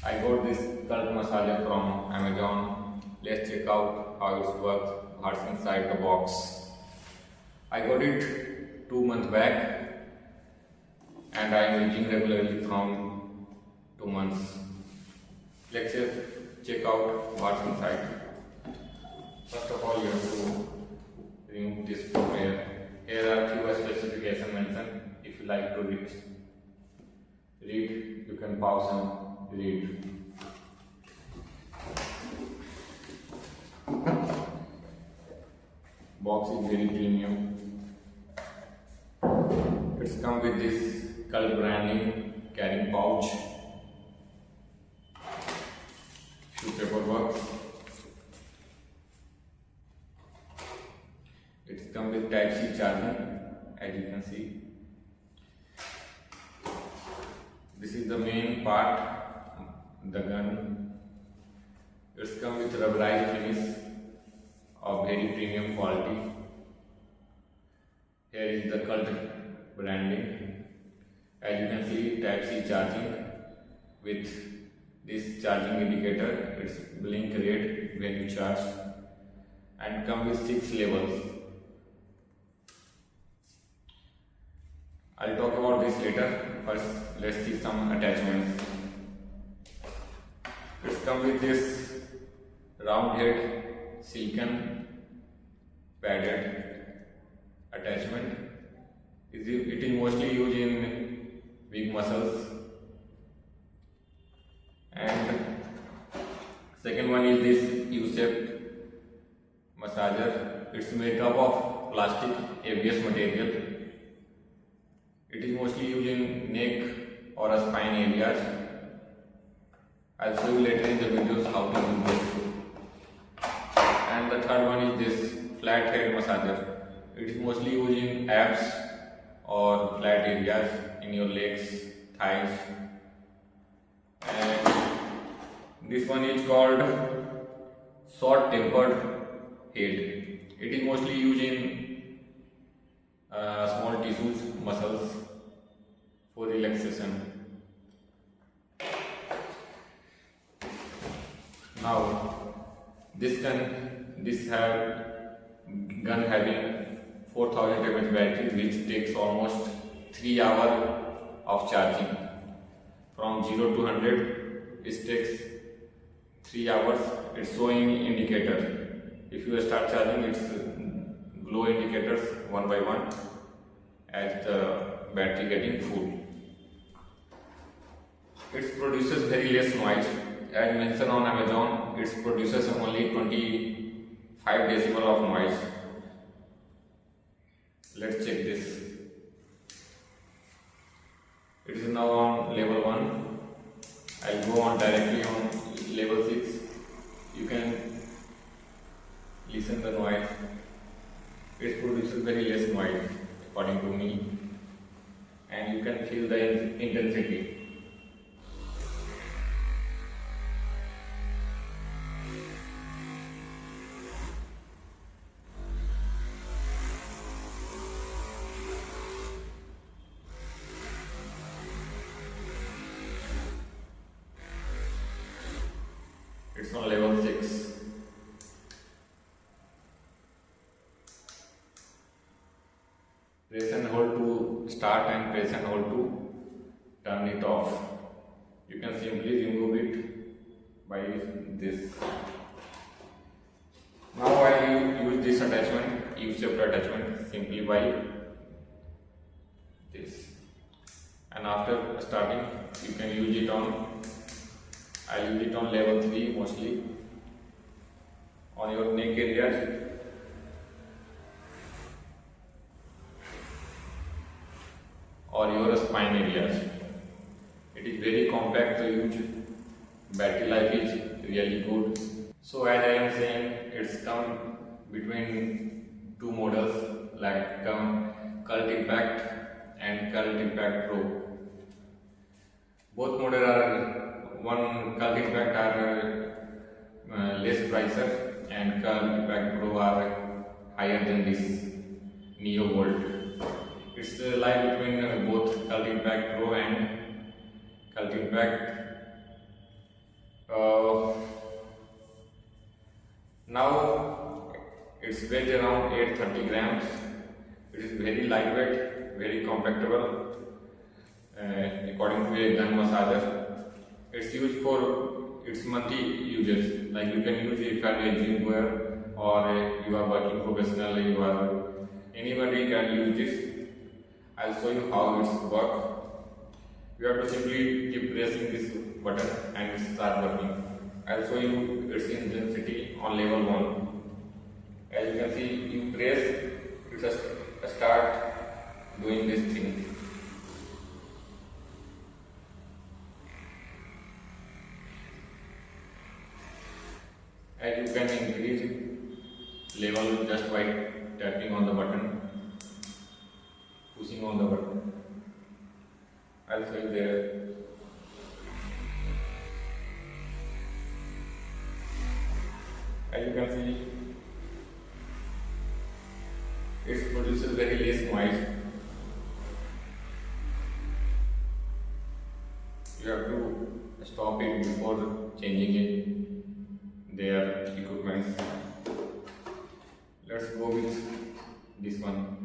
I got this cult massager from Amazon. Let's check out how it works, what's inside the box. I got it 2 months back and I am using regularly from 2 months. Let's just check out what's inside. First of all, you have to remove this from here. Here are few specifications mentioned. If you like to read, you can pause and read. Box is very premium. It's come with this cult branding carrying pouch, few paperwork. It's come with Type-C charging, as you can see. This is the main part, the gun. It's come with rubberized finish of very premium quality. Here is the cult branding. As you can see, Type-C charging with this charging indicator. It's blink red when you charge, and come with 6 levels. I'll talk about this later. First, let's see some attachments. It's come with this round head silicone padded attachment. It is mostly used in weak muscles. And second one is this U-shaped massager. It's made up of plastic ABS material. It is mostly used in neck or spine areas. I'll show you later in the videos how to use this. And the third one is this flat head massager. It is mostly used in abs or flat areas in your legs, thighs. And this one is called short tempered head. It is mostly used in small tissues, muscles for relaxation. Now, this gun having 4000 mAh battery, which takes almost 3 hours of charging. From 0 to 100, it takes 3 hours. It's showing indicator. If you start charging, it's glow indicators one by one as the battery getting full. It produces very less noise. As mentioned on Amazon, it produces only 25 decibel of noise. Let's check this. It is now on level 1. I'll go on directly on level 6. You can listen the noise. It produces very less noise according to me, and you can feel the intensity. It's on level 6. Press and hold to start and press and hold to turn it off. You can simply remove it by this. Now I use this attachment, U-shaped attachment, simply by this. And after starting, you can use it on, I use it on level 3 mostly, on your neck areas. Or your spine areas. It is very compact to use. Battery life is really good. So as I am saying, it's come between 2 models, like Cult Impact and Cult Impact Pro. Both models are, one Cult Impact are less pricer, and Cult Impact Pro are higher than this Neo Volt. It's like between both Cult Impact Pro and Cult Impact Uh, Now its weight around 830 grams. It is very lightweight, very compactable. According to a gun massager, it's used for its multi uses. Like you can use it if you are a gym wear or you are working professionally. You are anybody can use this. I'll show you how it's work. You have to simply keep pressing this button and it start working. I'll show you its intensity on level 1. As you can see, you press, it just start doing this thing. And you can increase level just by tapping on the button, pushing on the button. I'll show you there. As you can see, it produces very less noise. You have to stop it before changing it, their equipment. Let's go with this one.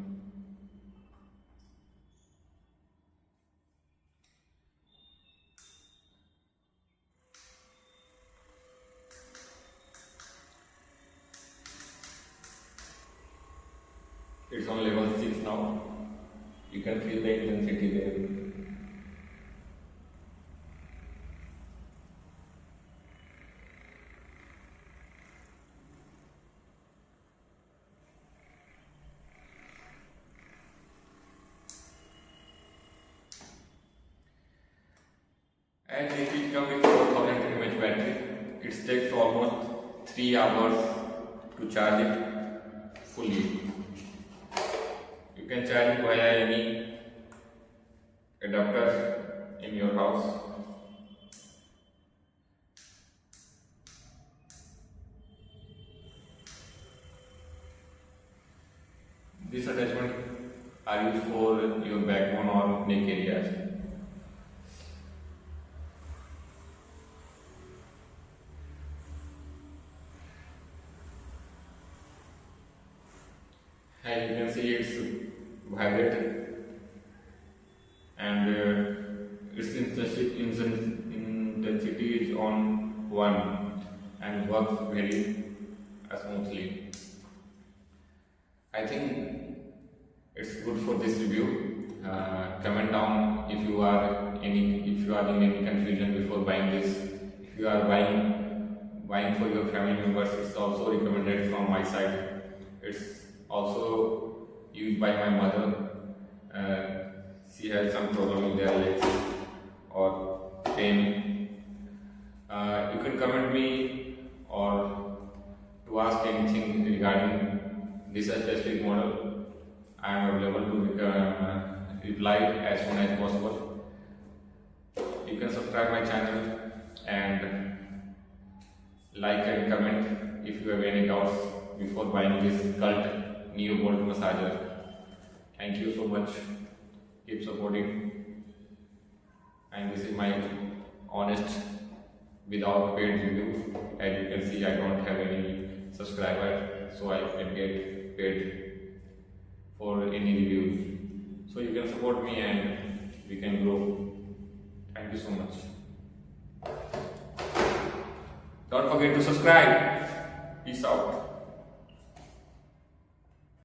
It's on level 6 now. You can feel the intensity there. And it will come with 4000 mAh battery. It takes almost 3 hours to charge it fully. You can charge it via any adapter in your house. This attachment are used for your backbone or neck areas. As you can see, it's vibrated and its intensity is on 1 and works very smoothly. I think it's good for this review. Comment down if you are in any confusion before buying this. If you are buying for your family members, it's also recommended from my side. It's also used by my mother. She has some problem in their legs or pain. You can comment me or to ask anything regarding this specific model. I am available to reply as soon as possible. You can subscribe my channel and like and comment if you have any doubts before buying this cult Neo Bolt massager. Thank you so much. Keep supporting. And this is my honest without paid review. As you can see, I don't have any subscriber, so I can get paid for any reviews. So you can support me and we can grow. Thank you so much. Don't forget to subscribe. Peace out.